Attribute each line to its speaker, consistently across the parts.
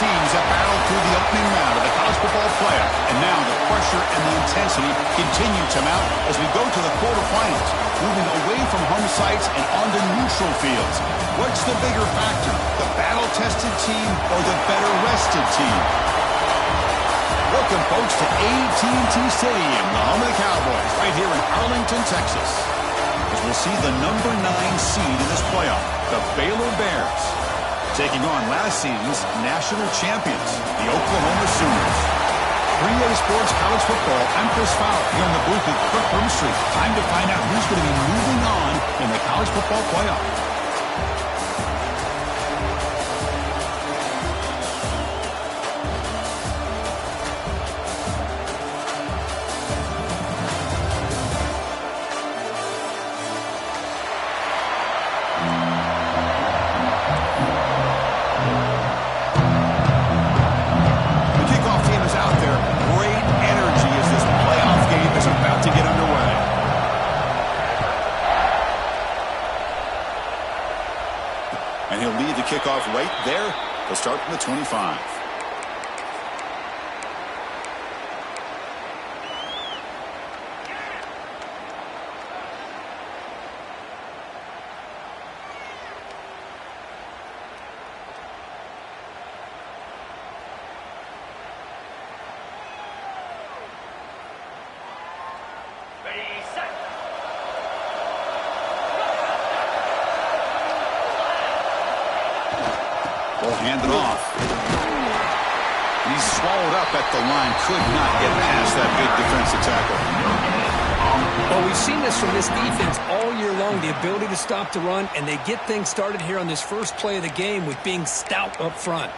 Speaker 1: teams that battled through the opening round of the college football playoff. And now the pressure and the intensity continue to mount as we go to the quarterfinals, moving away from home sites and onto neutral fields. What's the bigger factor, the battle-tested team or the better-rested team? Welcome, folks, to AT&T Stadium, the home of the Cowboys, right here in Arlington, Texas. As we'll see the number 9 seed in this playoff, the Baylor Bears, taking on last season's national champions, the Oklahoma Sooners. 3A Sports College Football, I'm Chris Fowler here in the booth with Kirk Broomstreet. Time to find out who's going to be moving on in the college football playoff. And he'll lead the kickoff right there. He'll start from the 25. Will hand it off. He's swallowed up at the line. Could not get past that big defensive tackle.
Speaker 2: Well, we've seen this from this defense all year long, the ability to stop the run, and they get things started here on this first play of the game with being stout up front.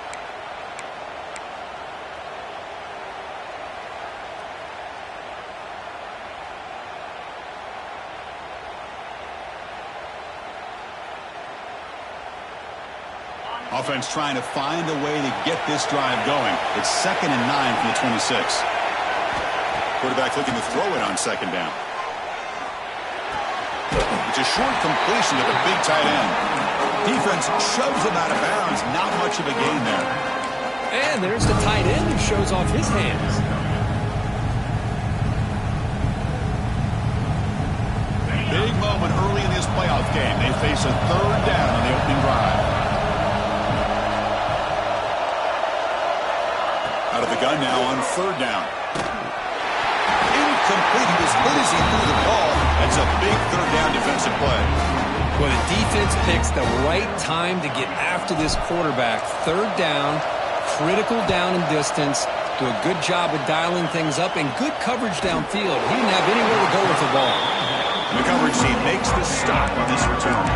Speaker 1: Offense trying to find a way to get this drive going. It's 2nd and 9 from the 26. Quarterback looking to throw it on 2nd down. It's a short completion to the big tight end. Defense shoves him out of bounds. Not much of a gain there.
Speaker 2: And there's the tight end who shows off his hands.
Speaker 1: Big moment early in this playoff game. They face a 3rd down on the opening drive. Out of the gun now on 3rd down. Incomplete. He was hit as he threw the ball. That's a big 3rd down defensive play.
Speaker 2: Well, the defense picks the right time to get after this quarterback. 3rd down, critical down and distance. Do a good job of dialing things up and good coverage downfield. He didn't have anywhere to go with the ball.
Speaker 1: The coverage team makes the stop on this return.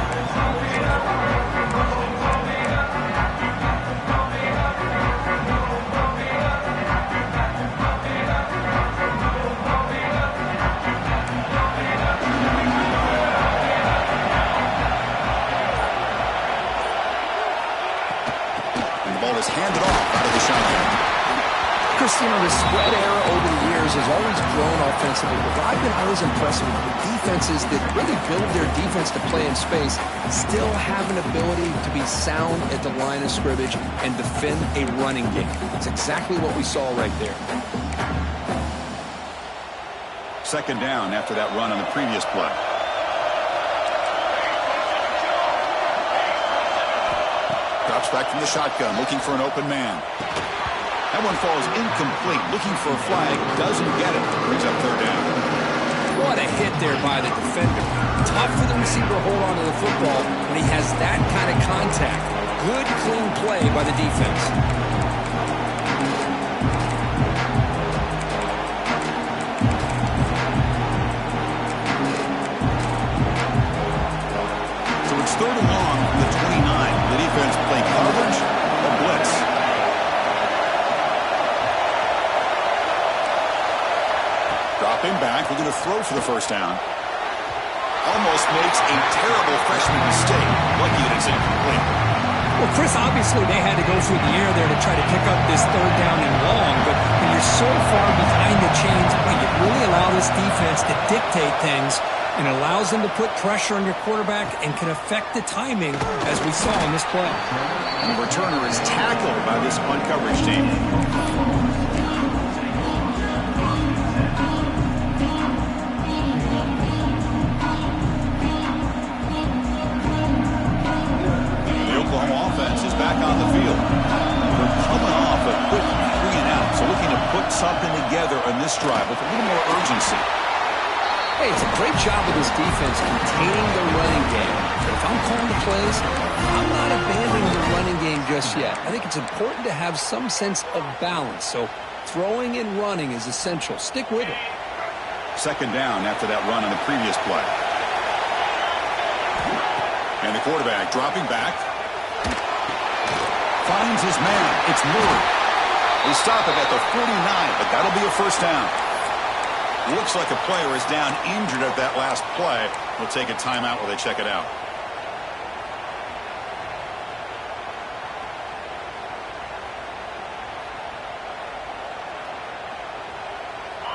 Speaker 1: Is handed off out of the shotgun.
Speaker 2: Christina, the spread era over the years has always grown offensively, but I've been always impressed with the defenses that really build their defense to play in space, still have an ability to be sound at the line of scrimmage and defend a running game. It's exactly what we saw right there.
Speaker 1: 2nd down after that run on the previous play. Drops back from the shotgun, looking for an open man. That one falls incomplete, looking for a flag, doesn't get it. Brings up 3rd down.
Speaker 2: What a hit there by the defender. Tough for the receiver to hold on to the football when he has that kind of contact. Good, clean play by the defense.
Speaker 1: So it's 3rd and long from the 29. The defense play coverage or blitz. Dropping back, we're going to throw for the 1st down. Almost makes a terrible freshman mistake. Lucky that it's incomplete.
Speaker 2: Well, Chris, obviously they had to go through the air there to try to pick up this third down and long, but when you're so far behind the chains, you really allow this defense to dictate things and allows them to put pressure on your quarterback and can affect the timing, as we saw in this play.
Speaker 1: And the returner is tackled by this punt coverage team. Back on the field. We're coming off a quick 3-and-out, so looking to put something together on this drive with a little more urgency.
Speaker 2: Hey, it's a great job of this defense containing the running game. But if I'm calling the plays, I'm not abandoning the running game just yet. I think it's important to have some sense of balance, so throwing and running is essential. Stick with it.
Speaker 1: Second down after that run on the previous play. And the quarterback dropping back. Finds his man. It's Moore. They stop it at the 49, but that'll be a first down. Looks like a player is down injured at that last play. We'll take a timeout while they check it out.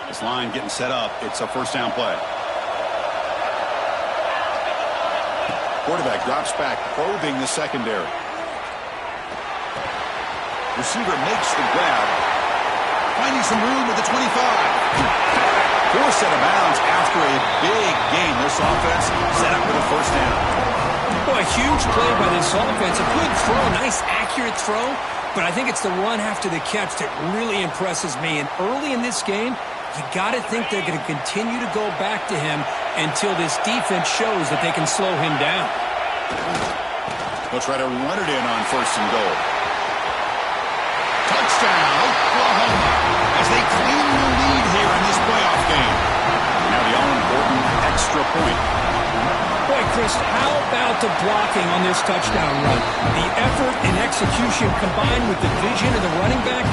Speaker 1: This line getting set up. It's a first down play. Quarterback drops back, probing the secondary. Receiver makes the grab. Finding some room at the 25. Forced out of bounds after a big gain. This offense set up with a first down.
Speaker 2: Boy, a huge play by this offense. A good throw, nice accurate throw. But I think it's the run after the catch that really impresses me. And early in this game, you got to think they're going to continue to go back to him until this defense shows that they can slow him down.
Speaker 1: They'll try to run it in on first and goal. Touchdown, Oklahoma, as they claim the lead here in this playoff game. Now the all-important extra point.
Speaker 2: Boy, Chris, how about the blocking on this touchdown run? The effort and execution combined with the vision of the running back,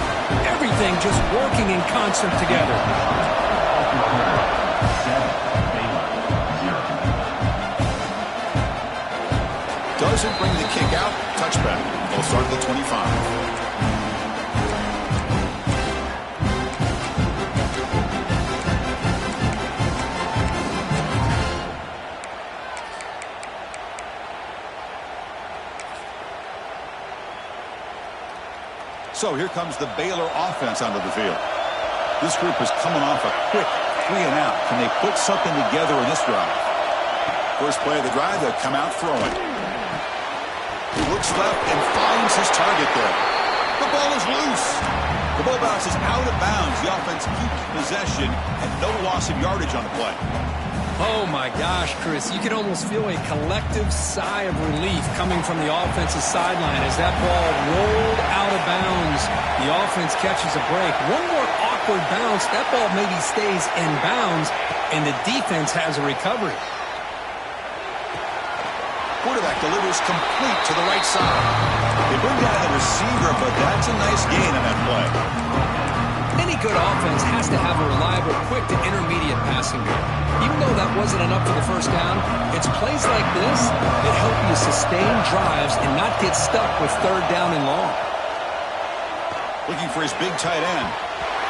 Speaker 2: everything just working in concert together.
Speaker 1: Doesn't bring the kick out. Touchback. They'll start at the 25. So here comes the Baylor offense onto the field. This group is coming off a quick 3-and-out. Can they put something together in this drive? First play of the drive, they'll come out throwing. He looks left and finds his target there. The ball is loose. The ball bounces out of bounds. The offense keeps possession and no loss of yardage on the play.
Speaker 2: Oh, my gosh, Chris. You can almost feel a collective sigh of relief coming from the offensive sideline as that ball rolled out of bounds. The offense catches a break. One more awkward bounce. That ball maybe stays in bounds, and the defense has a recovery.
Speaker 1: Quarterback delivers complete to the right side. They bring down the receiver, but that's a nice gain on that play.
Speaker 2: Any good offense has to have a reliable, quick to intermediate passing game. Even though that wasn't enough for the first down, it's plays like this that help you sustain drives and not get stuck with third down and long.
Speaker 1: Looking for his big tight end.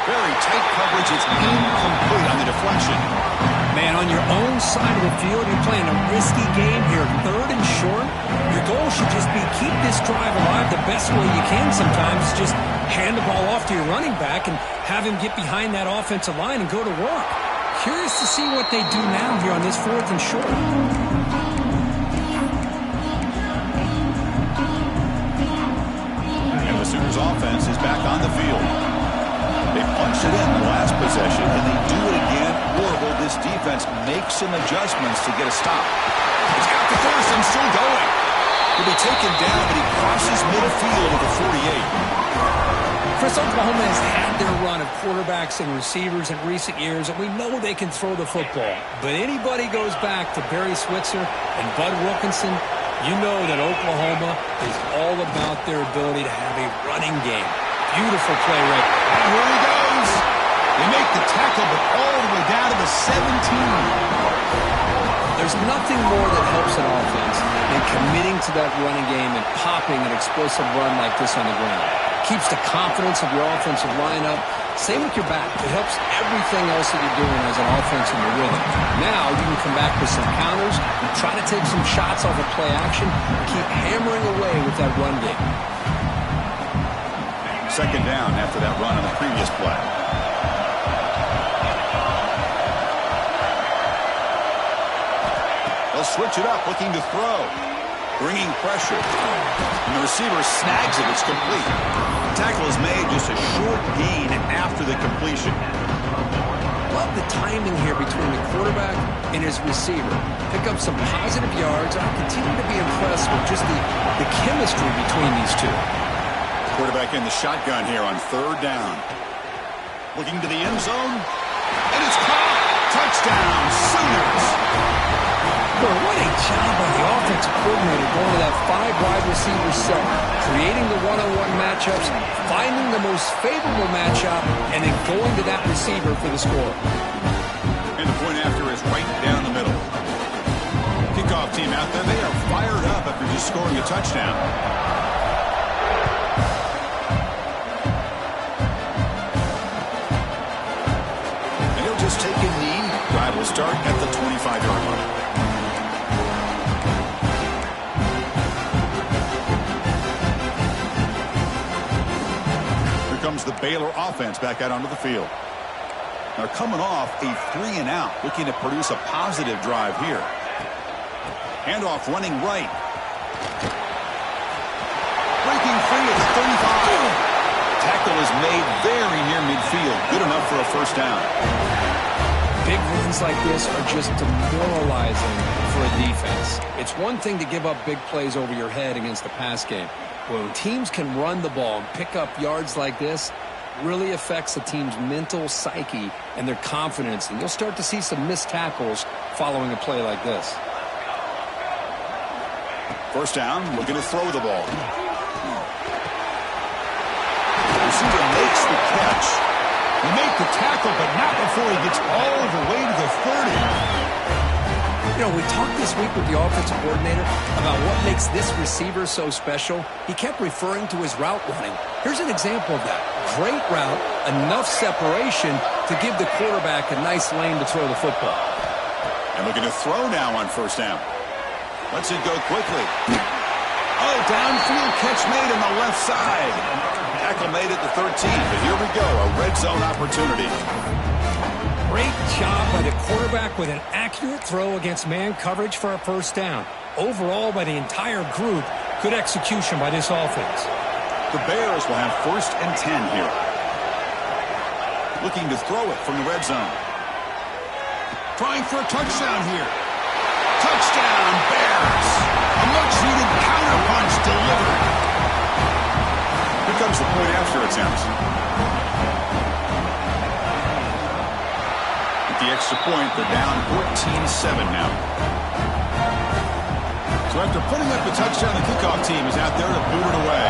Speaker 1: Very tight coverage. It's incomplete on the deflection.
Speaker 2: Man, on your own side of the field, you're playing a risky game here, third and short. Your goal should just be keep this drive alive the best way you can sometimes. Just hand the ball off to your running back and have him get behind that offensive line and go to work. Curious to see what they do now here on this fourth and short.
Speaker 1: And the Sooners offense is back on the field. They punched it in the last possession, and they do it again. Horrible. This defense makes some adjustments to get a stop. It's out to first and still going. He'll be taken down, but he crosses midfield at the 48.
Speaker 2: Chris, Oklahoma has had their run of quarterbacks and receivers in recent years, and we know they can throw the football. But anybody goes back to Barry Switzer and Bud Wilkinson, you know that Oklahoma is all about their ability to have a running game. Beautiful play right there.
Speaker 1: Here he goes. They make the tackle, but all the way down to the 17.
Speaker 2: There's nothing more that helps an offense than committing to that running game and popping an explosive run like this on the ground. Keeps the confidence of your offensive lineup. Same with your back. It helps everything else that you're doing as an offense in the rhythm. Now you can come back with some counters and try to take some shots off of play action and keep hammering away with that run game.
Speaker 1: Second down after that run on the previous play. They'll switch it up, looking to throw. Bringing pressure. And the receiver snags it. It's complete. The tackle is made just a short gain after the completion.
Speaker 2: Love the timing here between the quarterback and his receiver. Pick up some positive yards. I continue to be impressed with just the chemistry between these two.
Speaker 1: Quarterback in the shotgun here on third down. Looking to the end zone. And it's caught. Touchdown, Sooners.
Speaker 2: Well, what a job by the offensive coordinator going to that 5-wide receiver set, creating the one-on-one matchups, finding the most favorable matchup, and then going to that receiver for the score.
Speaker 1: And the point after is right down the middle. Kickoff team out there, they are fired up after just scoring a touchdown. And he'll just take a knee. Drive will start at the 25-yard line. Comes the Baylor offense back out onto the field. They're coming off a 3-and-out, looking to produce a positive drive here. Handoff running right. Breaking free at the 35. Tackle is made very near midfield. Good enough for a first down.
Speaker 2: Big runs like this are just demoralizing for a defense. It's one thing to give up big plays over your head against the pass game. When teams can run the ball and pick up yards like this, really affects the team's mental psyche and their confidence. And you'll start to see some missed tackles following a play like this.
Speaker 1: First down, looking to throw the ball. The receiver makes the catch. He made the tackle, but not before he gets all the way to the 30.
Speaker 2: You know, we talked this week with the offensive coordinator about what makes this receiver so special. He kept referring to his route running. Here's an example of that. Great route, enough separation to give the quarterback a nice lane to throw the football.
Speaker 1: And looking to throw now on first down. Lets it go quickly. Oh, downfield catch made on the left side. Tackle made at the 13, but here we go, a red zone opportunity.
Speaker 2: Great job by the quarterback with an accurate throw against man coverage for a first down. Overall, by the entire group, good execution by this offense.
Speaker 1: The Bears will have first and 10 here. Looking to throw it from the red zone. Trying for a touchdown here. Touchdown, Bears. A much-needed counterpunch delivered. Here comes the point after attempt. The extra point, they're down 14-7 now. So after putting up the touchdown, the kickoff team is out there to boot it away.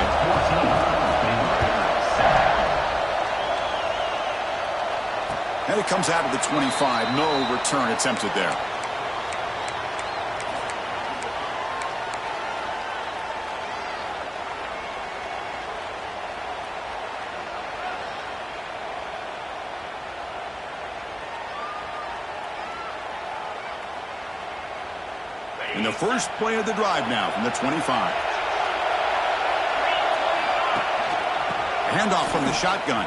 Speaker 1: And it comes out of the 25. No return attempted there. In the first play of the drive now from the 25. Handoff from the shotgun.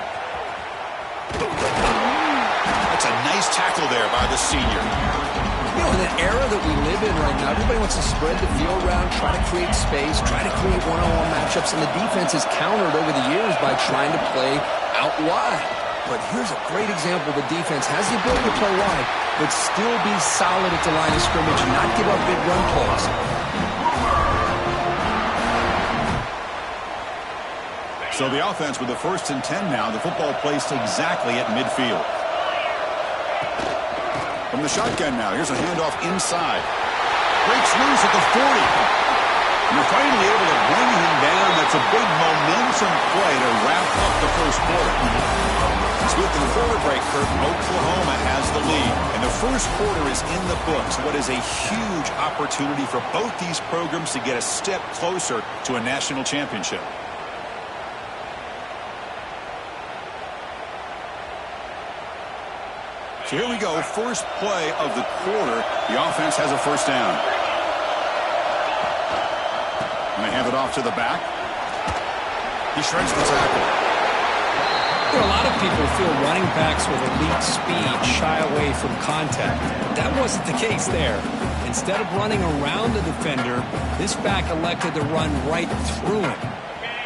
Speaker 1: That's a nice tackle there by the senior.
Speaker 2: You know, in the era that we live in right now, everybody wants to spread the field around, try to create space, try to create one-on-one matchups, and the defense has countered over the years by trying to play out wide. But here's a great example. The defense has the ability to play wide, but still be solid at the line of scrimmage and not give up big run plays.
Speaker 1: So the offense with the first and 10 now. The football placed exactly at midfield. From the shotgun now. Here's a handoff inside. Breaks loose at the 40. You're finally able to bring him down. That's a big momentum play to wrap up the first quarter. So with the quarter break, Kurt, Oklahoma has the lead. And the first quarter is in the books. What is a huge opportunity for both these programs to get a step closer to a national championship. So here we go. First play of the quarter. The offense has a first down. And they hand it off to the back. He shreds the tackle.
Speaker 2: You know, a lot of people feel running backs with elite speed shy away from contact. That wasn't the case there. Instead of running around the defender, this back elected to run right through him.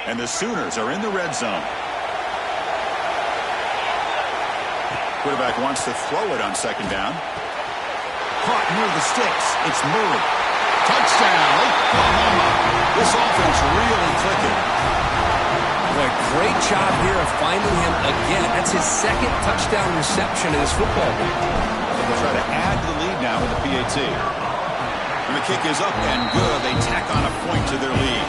Speaker 1: And the Sooners are in the red zone. Quarterback wants to throw it on second down. Caught near the sticks. It's Murray. Touchdown, Oklahoma. This offense really clicking.
Speaker 2: Boy, great job here of finding him again. That's his second touchdown reception in this football game.
Speaker 1: They'll try to add to the lead now with the PAT. And the kick is up and good. They tack on a point to their lead.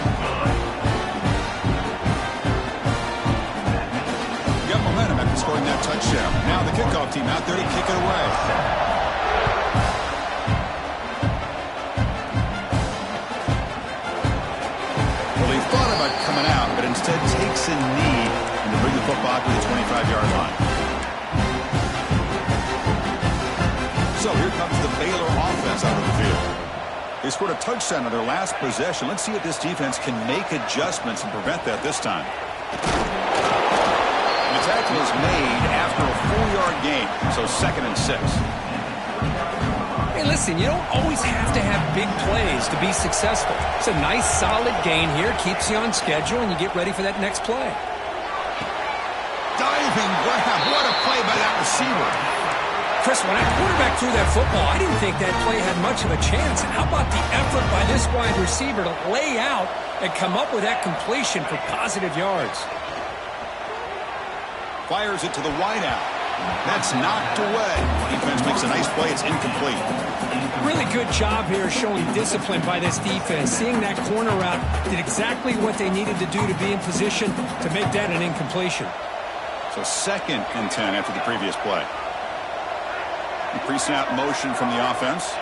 Speaker 1: Got momentum after scoring that touchdown. Now the kickoff team out there to kick it away. Well, he thought about coming out, but instead takes a knee and to bring the football to the 25-yard line. So here comes the Baylor offense out of the field. They scored a touchdown on their last possession. Let's see if this defense can make adjustments and prevent that this time. The tackle is made after a 4-yard gain, so 2nd and 6.
Speaker 2: Hey, listen, you don't always have to have big plays to be successful. It's a nice, solid gain here. Keeps you on schedule, and you get ready for that next play.
Speaker 1: Diving grab. What a play by that receiver.
Speaker 2: Chris, when that quarterback threw that football, I didn't think that play had much of a chance. And how about the effort by this wide receiver to lay out and come up with that completion for positive yards?
Speaker 1: Fires it to the wideout. That's knocked away. Defense makes a nice play. It's incomplete.
Speaker 2: Really good job here showing discipline by this defense. Seeing that corner route did exactly what they needed to do to be in position to make that an incompletion.
Speaker 1: So 2nd and 10 after the previous play. Pre-snap motion from the offense.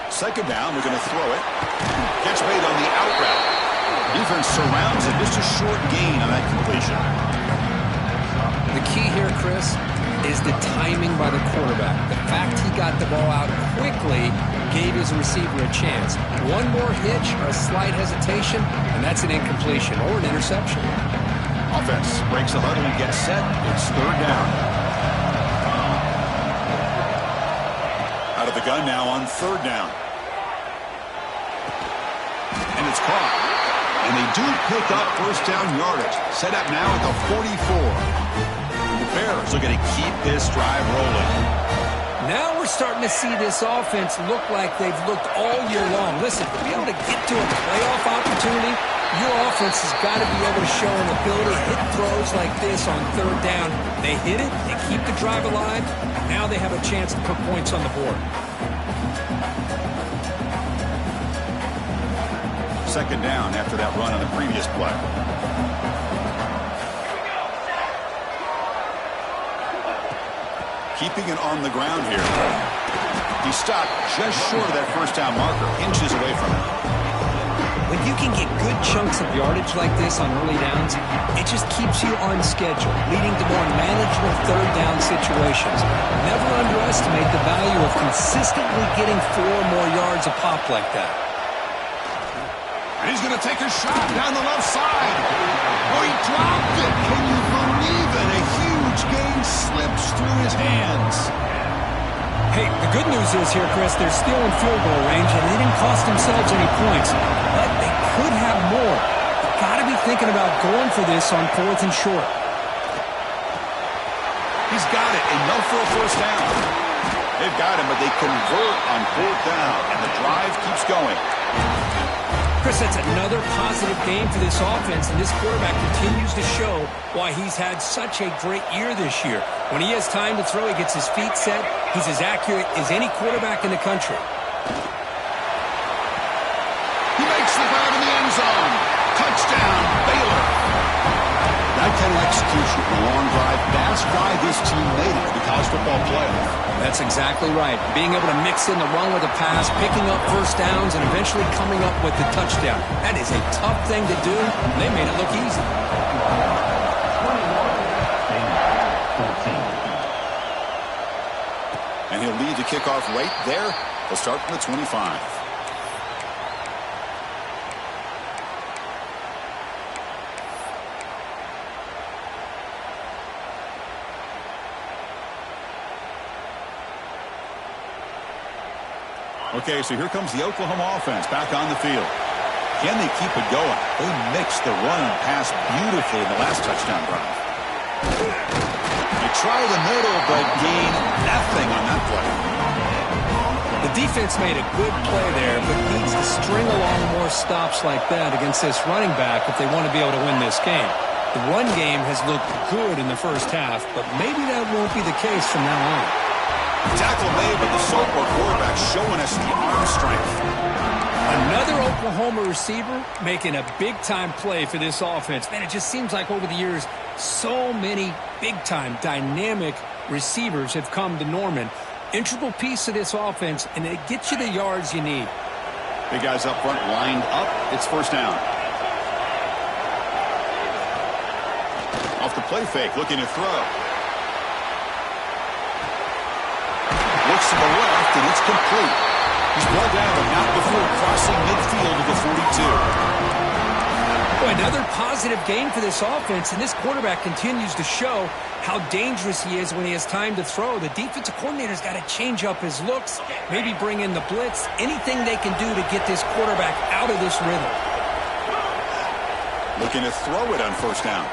Speaker 1: Second down, they're going to throw it. Catch made on the out route. Defense surrounds it. Just a short gain on that completion.
Speaker 2: The key here, Chris, is the timing by the quarterback. The fact he got the ball out quickly gave his receiver a chance. One more hitch or a slight hesitation, and that's an incompletion or an interception.
Speaker 1: Offense breaks the huddle and gets set. It's 3rd down. Out of the gun now on 3rd down. And it's caught. And they do pick up first down yardage. Set up now at the 44. The Bears are going to keep this drive rolling.
Speaker 2: Now we're starting to see this offense look like they've looked all year long. Listen, to be able to get to a playoff opportunity, your offense has got to be able to show an ability to hit throws like this on 3rd down. They hit it, they keep the drive alive. Now they have a chance to put points on the board.
Speaker 1: 2nd down after that run on the previous play. Keeping it on the ground here. He stopped just short of that first down marker, inches away from it.
Speaker 2: When you can get good chunks of yardage like this on early downs, it just keeps you on schedule, leading to more manageable 3rd down situations. Never underestimate the value of consistently getting 4 more yards a pop like that.
Speaker 1: And he's going to take a shot down the left side. Oh, he dropped it. Can you believe it? A huge gain slips through his hands.
Speaker 2: Hey, the good news is here, Chris, they're still in field goal range, and they didn't cost themselves any points. But they could have more. You've got to be thinking about going for this on 4th and short.
Speaker 1: He's got it. Enough for a first down. They've got him, but they convert on 4th down, and the drive keeps going.
Speaker 2: Chris, that's another positive game for this offense, and this quarterback continues to show why he's had such a great year this year. When he has time to throw, he gets his feet set. He's as accurate as any quarterback in the country.
Speaker 1: He makes the grab in the end Pin-setting execution, a long drive. That's why this team made it to the college football playoff.
Speaker 2: That's exactly right. Being able to mix in the run with the pass, picking up first downs, and eventually coming up with the touchdown. That is a tough thing to do. They made it look easy.
Speaker 1: And he'll lead the kickoff right there. He'll start from the 25. Okay, so here comes the Oklahoma offense back on the field. Can they keep it going? They mixed the run and pass beautifully in the last touchdown drive. They try the middle, but gain nothing on that play.
Speaker 2: The defense made a good play there, but needs to string along more stops like that against this running back if they want to be able to win this game. The run game has looked good in the first half, but maybe that won't be the case from now on.
Speaker 1: Tackle made, but the sophomore quarterback showing us the arm strength.
Speaker 2: Another Oklahoma receiver making a big-time play for this offense. Man, it just seems like over the years, so many big-time, dynamic receivers have come to Norman. Integral piece of this offense, and it gets you the yards you need.
Speaker 1: Big guys up front lined up. It's first down. Off the play fake, looking to throw. Looks to the left, and it's complete. He's brought down, but not before crossing midfield of the 42.
Speaker 2: Boy, another positive game for this offense, and this quarterback continues to show how dangerous he is when he has time to throw. The defensive coordinator's got to change up his looks, maybe bring in the blitz, anything they can do to get this quarterback out of this rhythm.
Speaker 1: Looking to throw it on first down.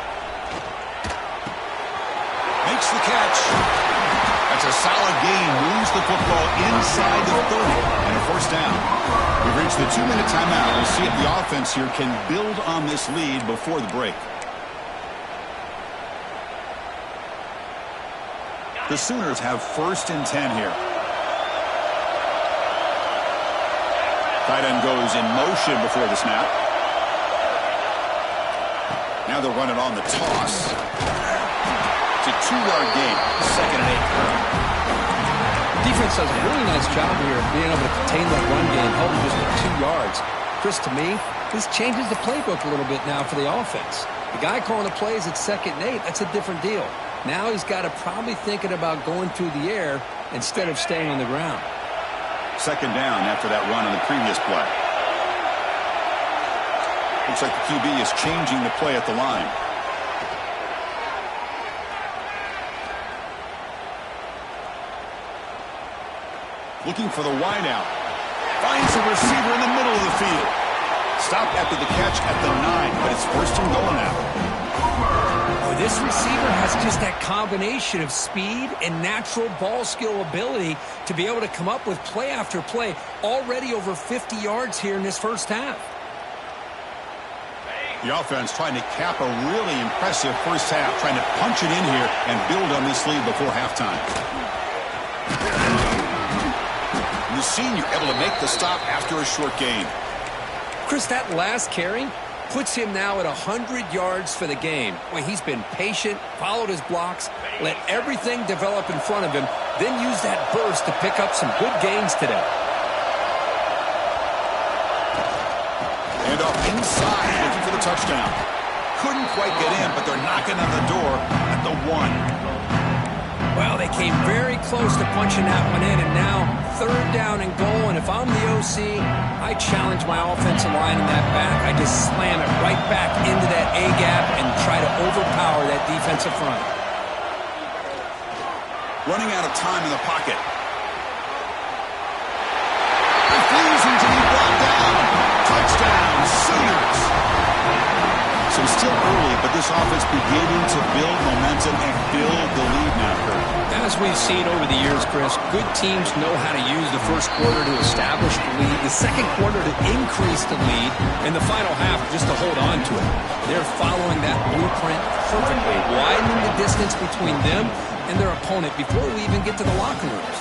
Speaker 1: Makes the catch. That's a solid gain. Moves the football inside the 30 and a first down. We've reached the 2-minute timeout. We'll see if the offense here can build on this lead before the break. The Sooners have first and 10 here. Tight end goes in motion before the snap. Now they'll run it on the toss. It's a 2-yard gain, 2nd and 8.
Speaker 2: Defense does a really nice job here of being able to contain that run game, held him just with 2 yards. Chris, to me, this changes the playbook a little bit now for the offense. The guy calling the plays at 2nd and 8, that's a different deal. Now he's got to probably thinking about going through the air instead of staying on the ground.
Speaker 1: 2nd down after that run on the previous play. Looks like the QB is changing the play at the line. Looking for the wideout. Finds a receiver in the middle of the field. Stopped after the catch at the 9, but it's first and goal now.
Speaker 2: Oh, this receiver has just that combination of speed and natural ball skill ability to be able to come up with play after play. Already over 50 yards here in this first half.
Speaker 1: The offense trying to cap a really impressive first half, trying to punch it in here and build on this lead before halftime. The senior able to make the stop after a short gain.
Speaker 2: Chris, that last carry puts him now at 100 yards for the game. Well, he's been patient, followed his blocks, let everything develop in front of him, then use that burst to pick up some good gains today.
Speaker 1: And off inside, looking for the touchdown. Couldn't quite get in, but they're knocking on the door at the 1.
Speaker 2: Well, they came very close to punching that one in, and now 3rd down and goal. And if I'm the OC, I challenge my offensive line in that back. I just slam it right back into that A-gap and try to overpower that defensive front.
Speaker 1: Running out of time in the pocket. Refusing to be brought down. Touchdown, Sooners. So still early, but this offense beginning to build momentum and build the lead now, Kurt.
Speaker 2: As we've seen over the years, Chris, good teams know how to use the first quarter to establish the lead, the second quarter to increase the lead, and the final half just to hold on to it. They're following that blueprint perfectly, widening the distance between them and their opponent before we even get to the locker rooms.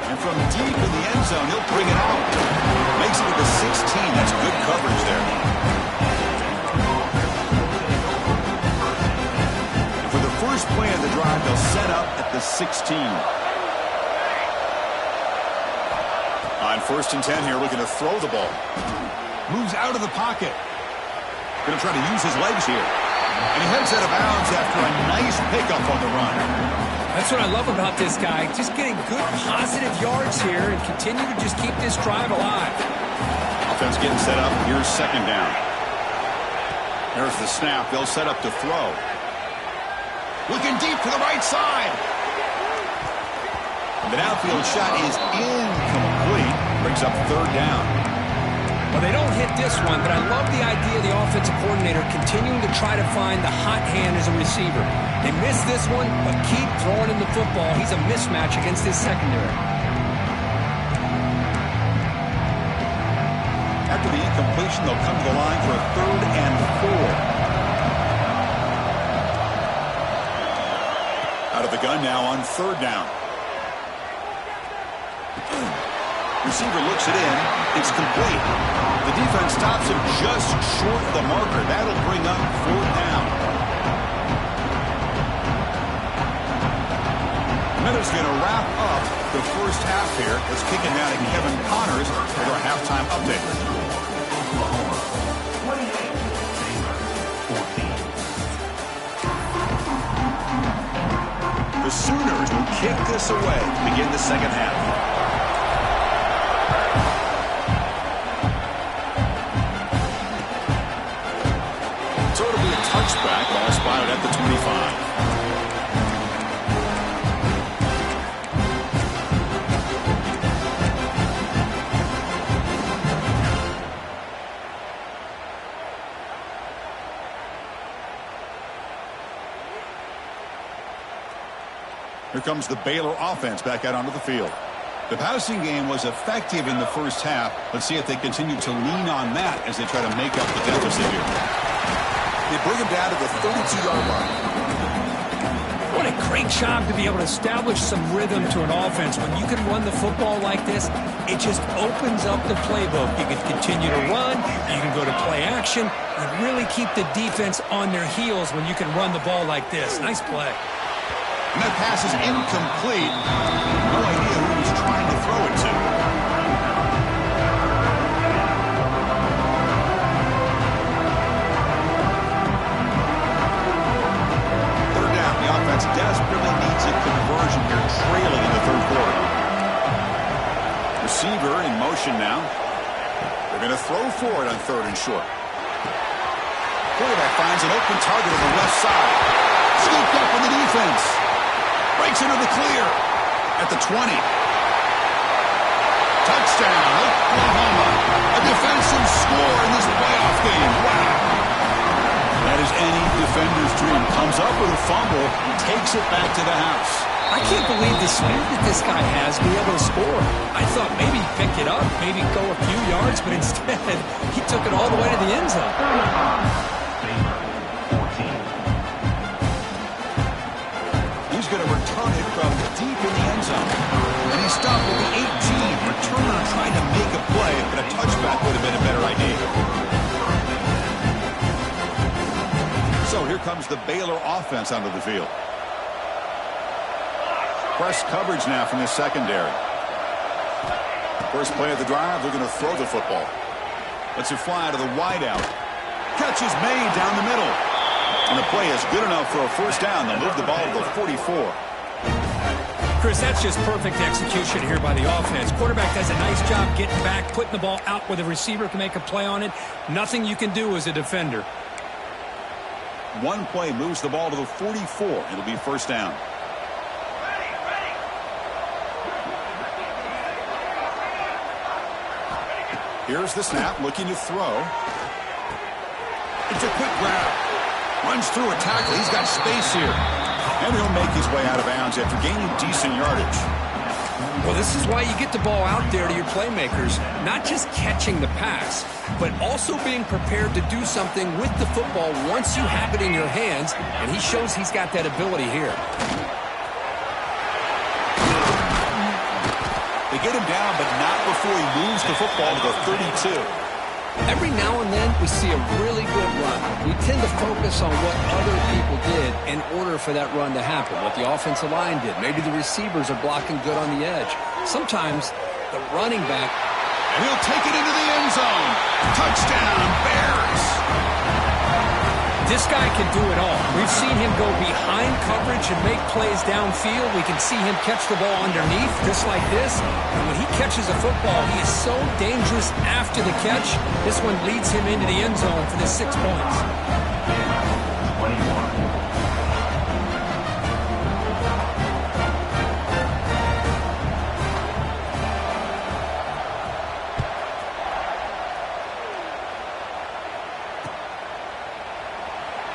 Speaker 1: And from deep in the end zone, he'll bring it out. Makes it to the 16. That's good coverage there. to 16. On 1st and 10 here, looking to throw the ball. Moves out of the pocket. Going to try to use his legs here. And he heads out of bounds after a nice pickup on the run.
Speaker 3: That's what I love about this guy. Just getting good, positive yards here and continue to just keep this drive alive.
Speaker 1: Offense getting set up. Here's 2nd down. There's the snap. They'll set up to throw. Looking deep to the right side. The downfield shot is incomplete. Brings up 3rd down.
Speaker 3: Well, they don't hit this one, but I love the idea of the offensive coordinator continuing to try to find the hot hand as a receiver. They missed this one, but keep throwing him the football. He's a mismatch against his secondary.
Speaker 1: After the incompletion, they'll come to the line for a 3rd and 4. Out of the gun now on 3rd down. Receiver looks it in. It's complete. The defense stops him just short of the marker. That'll bring up 4th down. And that's going to wrap up the first half here. Let's kick it down to Kevin Connors for our halftime update. The Sooners will kick this away to begin the second half. So it'll be a touchback, ball spotted at the 25. Here comes the Baylor offense back out onto the field. The passing game was effective in the first half. Let's see if they continue to lean on that as they try to make up the deficit here. They bring him down to the 32-yard line.
Speaker 3: What a great job to be able to establish some rhythm to an offense. When you can run the football like this, it just opens up the playbook. You can continue to run, you can go to play action, and really keep the defense on their heels when you can run the ball like this. Nice play.
Speaker 1: And that pass is incomplete. No idea who he's trying to throw it to. Third down. The offense desperately needs a conversion here, trailing in the 3rd quarter. Receiver in motion now. They're going to throw for it on 3rd and short. Quarterback finds an open target on the left side. Scooped up on the defense. Breaks into the clear at the 20. Touchdown, Oklahoma. A defensive score in this playoff game. Wow. That is any defender's dream. Comes up with a fumble, takes it back to the house.
Speaker 3: I can't believe the speed that this guy has to be able to score. I thought maybe pick it up, maybe go a few yards, but instead he took it all the way to the end zone.
Speaker 1: He's going to return it from deep in the end zone. And he stopped at the 18. Returner trying to make a play, but a touchback would have been a better idea. So here comes the Baylor offense onto the field. Press coverage now from the secondary. First play of the drive, they're going to throw the football. Lets it fly to the wideout. Catch is made down the middle. And the play is good enough for a first down. They'll move the ball to the 44.
Speaker 3: Chris, that's just perfect execution here by the offense. Quarterback does a nice job getting back, putting the ball out where the receiver can make a play on it. Nothing you can do as a defender.
Speaker 1: One play moves the ball to the 44. It'll be first down. Here's the snap, looking to throw. It's a quick grab. Runs through a tackle. He's got space here. And he'll make his way out of bounds after gaining decent yardage.
Speaker 3: Well, this is why you get the ball out there to your playmakers. Not just catching the pass, but also being prepared to do something with the football once you have it in your hands. And he shows he's got that ability here.
Speaker 1: They get him down, but not before he moves the football to the 32.
Speaker 2: Every now and then, we see a really good run. We tend to focus on what other people did in order for that run to happen, what the offensive line did. Maybe the receivers are blocking good on the edge. Sometimes the running back...
Speaker 1: And he'll take it into the end zone. Touchdown, Bears!
Speaker 3: This guy can do it all. We've seen him go behind coverage and make plays downfield. We can see him catch the ball underneath, just like this. And when he catches a football, he is so dangerous after the catch. This one leads him into the end zone for the 6 points.
Speaker 4: 21.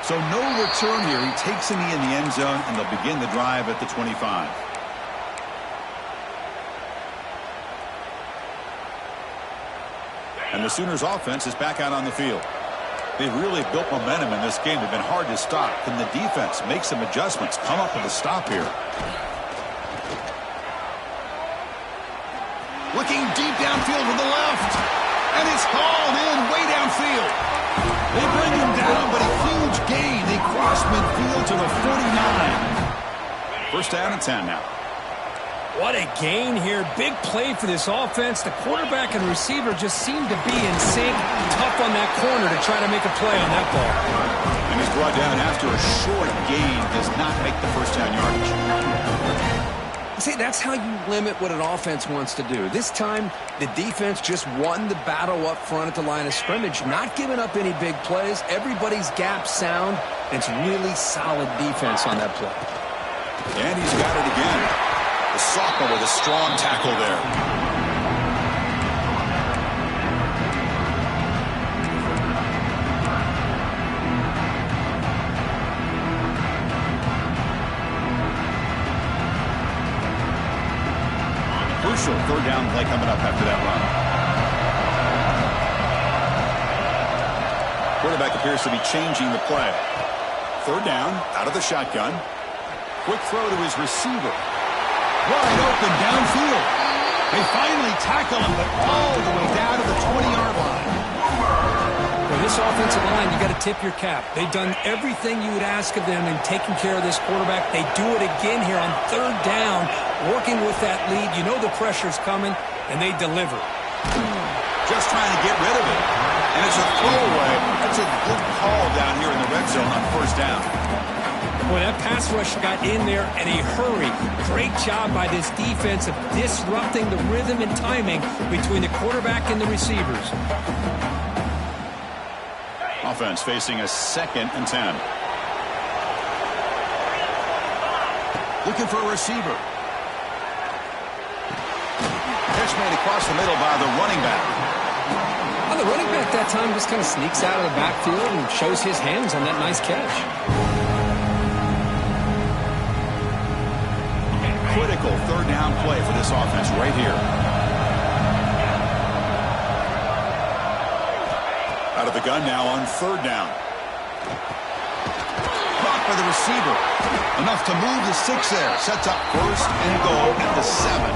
Speaker 1: So no return here. He takes him in the end zone, and they'll begin the drive at the 25. And the Sooners offense is back out on the field. They've really built momentum in this game. They've been hard to stop. Can the defense make some adjustments, come up with a stop here? Looking deep downfield to the left. And it's hauled in way downfield. They bring him down, but a huge gain. They cross midfield to the 49. First down and 10 now.
Speaker 3: What a gain here. Big play for this offense. The quarterback and receiver just seem to be in sync. Tough on that corner to try to make a play on that ball.
Speaker 1: And he's brought down after a short gain. Does not make the first down yardage.
Speaker 2: See, that's how you limit what an offense wants to do. This time, the defense just won the battle up front at the line of scrimmage, not giving up any big plays. Everybody's gap sound. It's really solid defense on that play.
Speaker 1: And he's got it again. The sophomore with a strong tackle there. Third down play coming up after that run. Quarterback appears to be changing the play. Third down, out of the shotgun. Quick throw to his receiver. Wide open downfield. They finally tackle him, but all the way down to the 20-yard line.
Speaker 3: For this offensive line, you got to tip your cap. They've done everything you would ask of them in taking care of this quarterback. They do it again here on third down, working with that lead. You know the pressure's coming, and they deliver.
Speaker 1: Just trying to get rid of it. And it's a throwaway. That's a good call down here in the red zone on first down.
Speaker 3: Boy, that pass rush got in there in a hurry. Great job by this defense of disrupting the rhythm and timing between the quarterback and the receivers.
Speaker 1: Offense facing a 2nd and 10. Looking for a receiver. Catch made across the middle by the running back.
Speaker 2: Well, the running back that time just kind of sneaks out of the backfield and shows his hands on that nice catch.
Speaker 1: Critical third down play for this offense right here. Out of the gun now on third down. Caught by the receiver. Enough to move the 6 there. Sets up first and goal at the 7.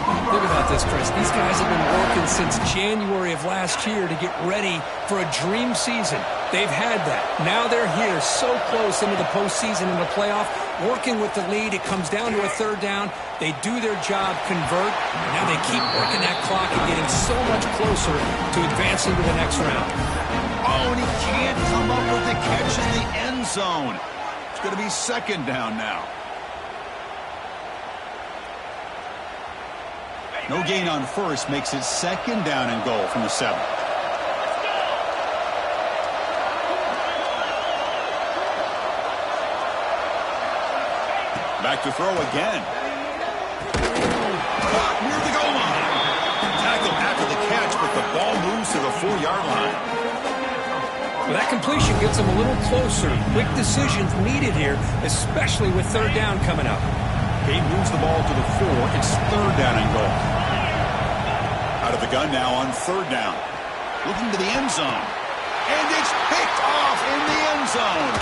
Speaker 3: Think about this, Chris. These guys have been working since January of last year to get ready for a dream season. They've had that. Now they're here so close into the postseason and the playoff, working with the lead. It comes down to a third down. They do their job, convert. Now they keep working that clock and getting so much closer to advancing to the next round.
Speaker 1: Oh, and he can't come up with the catch in the end zone. It's going to be second down now. No gain on first makes it second down and goal from the 7. Back to throw again. Caught near the goal line. Tackle after the catch, but the ball moves to the 4-yard line.
Speaker 3: Well, that completion gets them a little closer. Quick decisions needed here, especially with third down coming up.
Speaker 1: He moves the ball to the 4. It's third down and goal. Out of the gun now on third down. Looking to the end zone. And it's picked off in the end zone.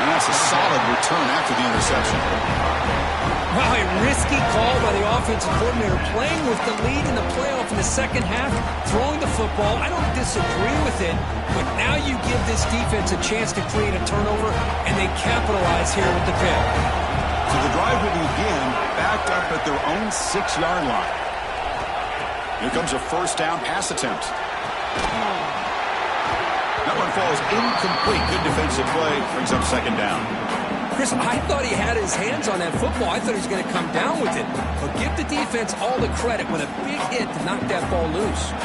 Speaker 1: And that's a solid return after the interception.
Speaker 3: Wow, a risky call by the offensive coordinator, playing with the lead in the playoff in the second half, throwing the football. I don't disagree with it, but now you give this defense a chance to create a turnover, and they capitalize here with the pick.
Speaker 1: So the drive will begin backed up at their own 6-yard line. Here comes a first down pass attempt. That one falls incomplete. Good defensive play. Brings up second down.
Speaker 3: Chris, I thought he had his hands on that football. I thought he was going to come down with it. But give the defense all the credit with a big hit to knock that ball loose.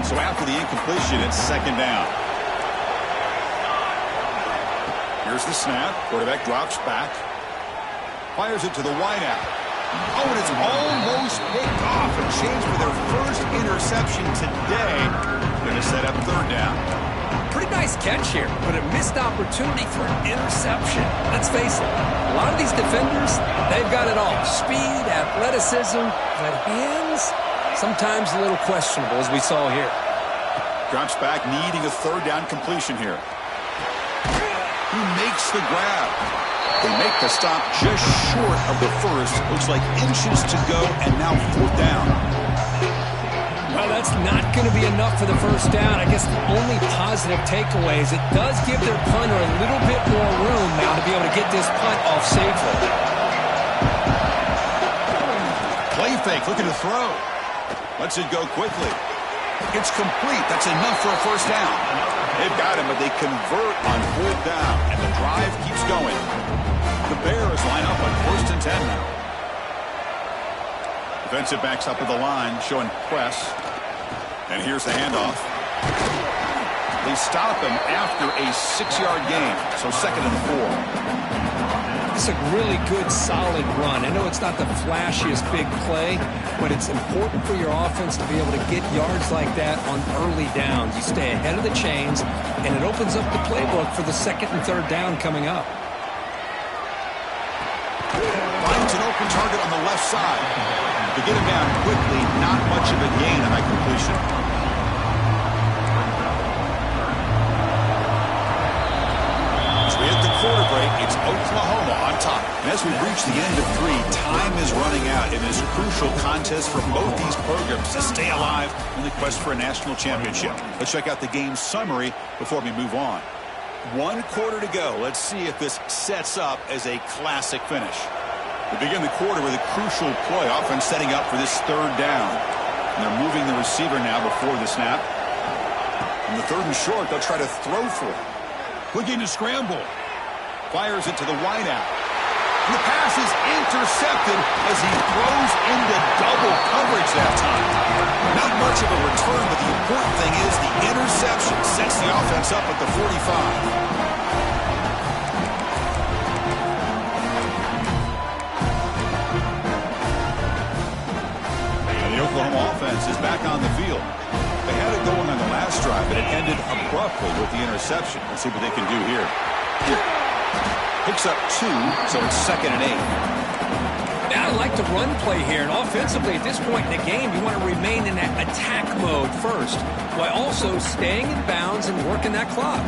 Speaker 1: So after the incompletion, it's second down. Here's the snap. Quarterback drops back. Fires it to the wideout. Oh, and it's almost picked off. A chance for their first interception today. Going to set up third down.
Speaker 3: Pretty nice catch here, but a missed opportunity for an interception. Let's face it, a lot of these defenders, they've got it all. Speed, athleticism, but hands, sometimes a little questionable, as we saw here.
Speaker 1: Drops back, needing a third down completion here. He makes the grab. They make the stop just short of the first. Looks like inches to go, and now fourth down.
Speaker 3: Well, that's not going to be enough for the first down. I guess the only positive takeaway is it does give their punter a little bit more room now to be able to get this punt off safely.
Speaker 1: Play fake, looking to throw. Lets it go quickly. It's complete. That's enough for a first down. They've got him, but they convert on fourth down, and the drive keeps going. The Bears line up on 1st and 10 now. Defensive backs up at the line, showing press. And here's the handoff. They stop him after a 6-yard gain, so second and 4.
Speaker 3: It's a really good, solid run. I know it's not the flashiest big play, but it's important for your offense to be able to get yards like that on early downs. You stay ahead of the chains, and it opens up the playbook for the second and third down coming up.
Speaker 1: Finds an open target on the left side. To get him down quickly, not much of a gain on that completion. As we hit the quarter break, it's Oklahoma on top. And as we reach the end of 3, time is running out in this crucial contest for both these programs to stay alive in the quest for a national championship. Let's check out the game summary before we move on. 1 quarter to go. Let's see if this sets up as a classic finish. We begin the quarter with a crucial play, offense setting up for this third down. And they're moving the receiver now before the snap. On the third and short, they'll try to throw for it. Looking to scramble. Fires it to the wideout. And the pass is intercepted as he throws into double coverage that time. Not much of a return, but the important thing is the interception sets the offense up at the 45. The Oklahoma offense is back on the field. They had it going on the last drive, but it ended abruptly with the interception. Let's see what they can do here. Picks up 2, so it's second and 8.
Speaker 3: Now I like the run play here, and offensively at this point in the game, you want to remain in that attack mode first, while also staying in bounds and working that clock.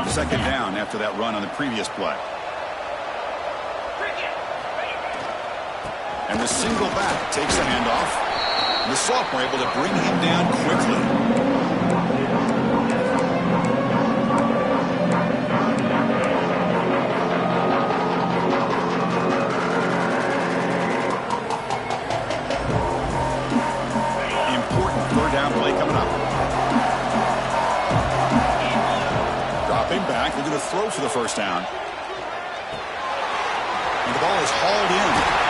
Speaker 1: Second down after that run on the previous play. And the single back takes the handoff. The sophomore able to bring him down quickly. Important third down play coming up. Dropping back, looking to throw for the first down. And the ball is hauled in.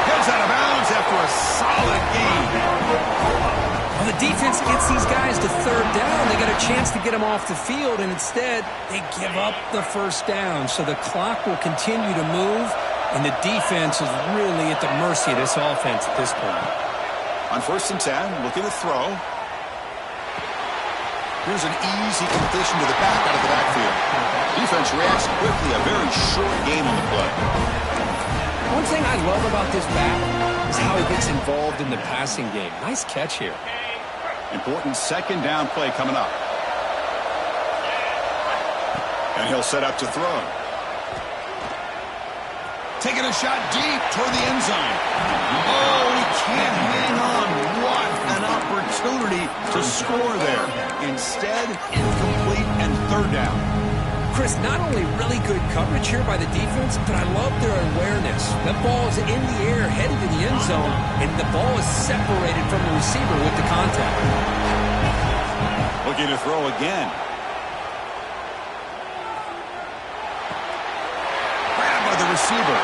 Speaker 1: Goes out of bounds after a solid gain.
Speaker 3: Well, the defense gets these guys to third down. They got a chance to get them off the field, and instead they give up the first down. So the clock will continue to move, and the defense is really at the mercy of this offense at this point.
Speaker 1: On 1st and 10, looking to throw. Here's an easy completion to the back out of the backfield. Defense reacts quickly. A very short game on the play.
Speaker 3: One thing I love about this back is how he gets involved in the passing game. Nice catch here.
Speaker 1: Important second down play coming up. And he'll set up to throw. Taking a shot deep toward the end zone. Oh, he can't hang on. What an opportunity to score there. Instead, incomplete and third down.
Speaker 3: Chris, not only really good coverage here by the defense, but I love their awareness. That ball is in the air, headed to the end zone, and the ball is separated from the receiver with the contact.
Speaker 1: Looking to throw again. Grabbed by the receiver.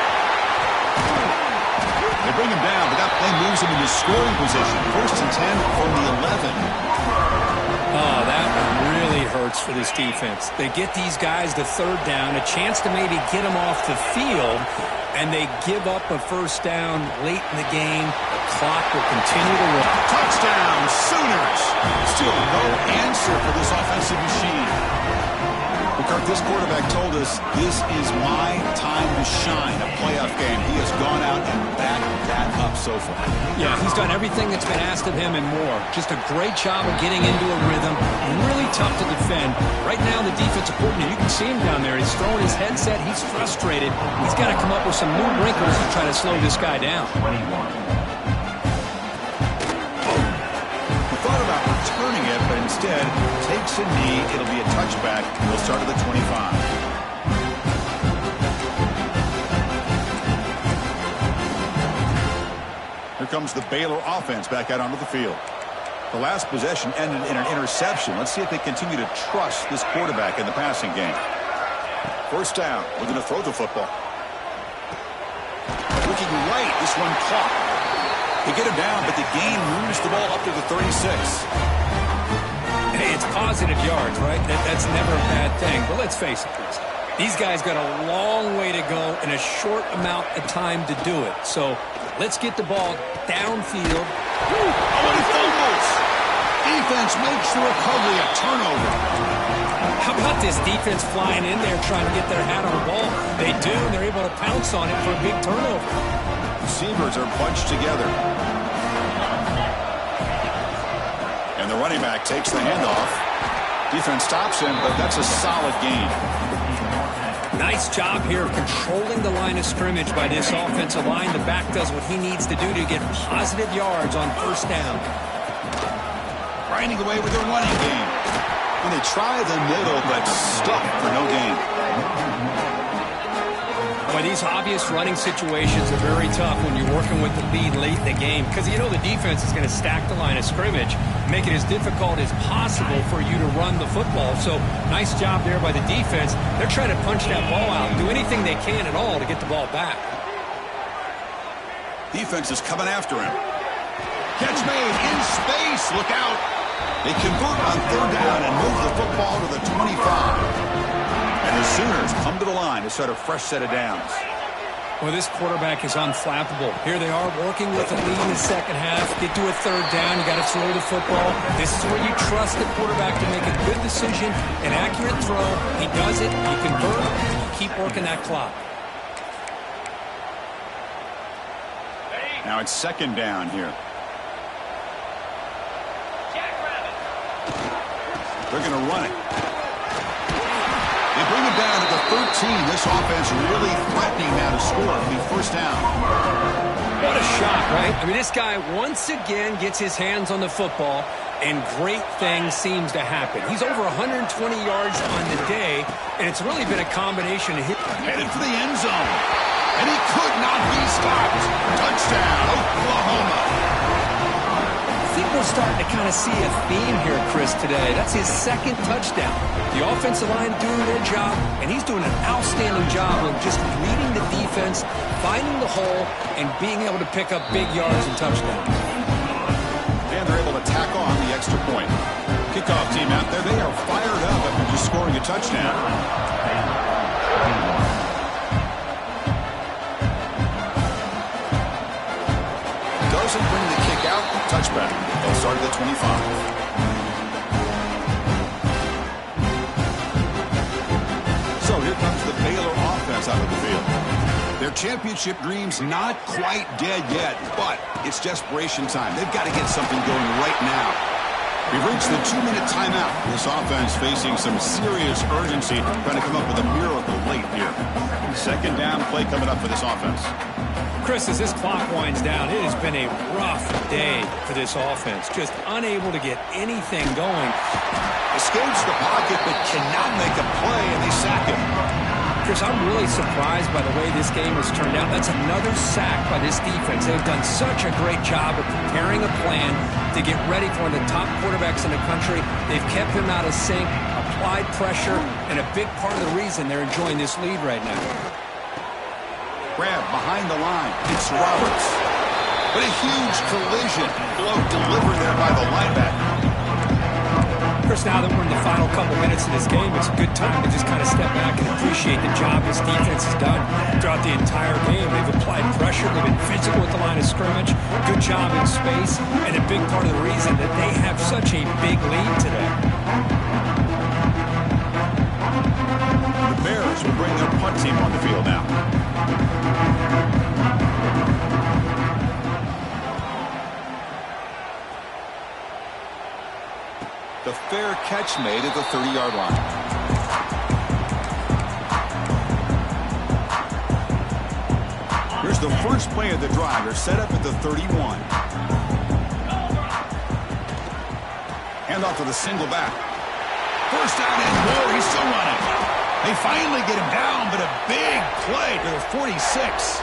Speaker 1: They bring him down, but that play moves him into scoring position. 1st and 10 from the 11.
Speaker 3: Oh, that really hurts for this defense. They get these guys to third down, a chance to maybe get them off the field, and they give up a first down late in the game. The clock will continue to run.
Speaker 1: Touchdown, Sooners. Still no answer for this offensive machine. Kirk, this quarterback told us this is my time to shine, a playoff game. He has gone out and backed that up so far.
Speaker 3: Yeah, he's done everything that's been asked of him and more. Just a great job of getting into a rhythm. Really tough to defend. Right now, the defensive coordinator, you can see him down there. He's throwing his headset. He's frustrated. He's got to come up with some new wrinkles to try to slow this guy down.
Speaker 1: Returning it, but instead takes a knee. It'll be a touchback. He'll start at the 25. Here comes the Baylor offense back out onto the field. The last possession ended in an interception. Let's see if they continue to trust this quarterback in the passing game. 1st down. We're going to throw the football. Looking right. This one caught. They get him down, but the gain moves the ball up to the 36.
Speaker 3: Hey, it's positive yards, right? That's never a bad thing. But let's face it, Chris. These guys got a long way to go in a short amount of time to do it. So let's get the ball downfield.
Speaker 1: Oh, and he fumbles. Defense makes the recovery a turnover.
Speaker 3: How about this defense flying in there trying to get their hat on the ball? They do, and they're able to pounce on it for a big turnover.
Speaker 1: Receivers are bunched together. And the running back takes the handoff. Defense stops him, but that's a solid gain.
Speaker 3: Nice job here of controlling the line of scrimmage by this offensive line. The back does what he needs to do to get positive yards on 1st down.
Speaker 1: Grinding away with their running game. And they try the middle, but stuck for no gain.
Speaker 3: Boy, these obvious running situations are very tough when you're working with the lead late in the game because you know the defense is going to stack the line of scrimmage, make it as difficult as possible for you to run the football. So nice job there by the defense. They're trying to punch that ball out and do anything they can at all to get the ball back.
Speaker 1: Defense is coming after him. Catch made in space. Look out. They convert on 3rd down and move the football to the 25. And the Sooners come to the line to start a fresh set of downs.
Speaker 3: Well, this quarterback is unflappable. Here they are working with a lead in the second half. Get to a 3rd down. You got to throw the football. This is where you trust the quarterback to make a good decision, an accurate throw. He does it. You convert. You keep working that clock.
Speaker 1: Now it's 2nd down here. They're going to run it. They bring it down to the 13. This offense really threatening now to score. It'll be 1st down.
Speaker 3: What a shot, right? I mean, this guy once again gets his hands on the football, and great things seems to happen. He's over 120 yards on the day, and it's really been a combination of hit.
Speaker 1: Headed for the end zone. And he could not be stopped. Touchdown, Oklahoma.
Speaker 3: I think we're starting to kind of see a theme here, Chris, today. That's his 2nd touchdown. The offensive line doing their job, and he's doing an outstanding job of just reading the defense, finding the hole, and being able to pick up big yards and touchdowns.
Speaker 1: And they're able to tack on the extra point. Kickoff team out there, they are fired up after just scoring a touchdown. Doesn't bring the kick out. Touchback. They'll start at the 25. So here comes the Baylor offense out of the field. Their championship dreams not quite dead yet, but it's desperation time. They've got to get something going right now. We've reached the 2-minute timeout. This offense facing some serious urgency, trying to come up with a miracle late here. Second down play coming up for this offense.
Speaker 3: Chris, as this clock winds down, it has been a rough day for this offense. Just unable to get anything going.
Speaker 1: Escapes the pocket, but cannot make a play, and they sack him.
Speaker 3: Chris, I'm really surprised by the way this game has turned out. That's another sack by this defense. They've done such a great job of preparing a plan to get ready for one of the top quarterbacks in the country. They've kept him out of sync, applied pressure, and a big part of the reason they're enjoying this lead right now.
Speaker 1: Grab behind the line. It's Roberts. But a huge collision. Blow delivered there by the linebacker.
Speaker 3: Chris, now that we're in the final couple minutes of this game, it's a good time to just kind of step back and appreciate the job this defense has done throughout the entire game. They've applied pressure. They've been physical at the line of scrimmage. Good job in space. And a big part of the reason that they have such a big lead today.
Speaker 1: The Bears will bring their punt team on the field now. The fair catch made at the 30-yard line. Here's the first play of the drive. They're set up at the 31. Hand off to the single back. First down and more. He's still running. They finally get him down, but a big play to the 46.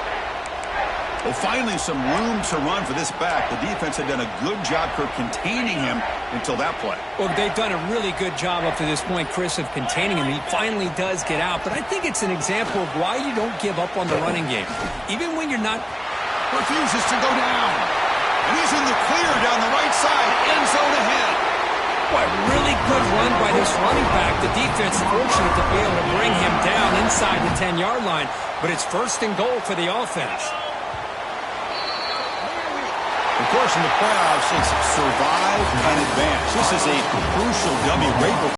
Speaker 1: Well, finally some room to run for this back. The defense had done a good job for containing him until that play.
Speaker 3: Well, they've done a really good job up to this point, Chris, of containing him. He finally does get out, but I think it's an example of why you don't give up on the running game. Even when you're not...
Speaker 1: Refuses to go down. And he's in the clear down the right side. End zone ahead.
Speaker 3: Boy, really good run by this running back. The defense fortunate to be able to bring him down inside the 10-yard line, but it's first and goal for the offense.
Speaker 1: Of course, in the playoffs, it's survive and advance. This is a crucial W right before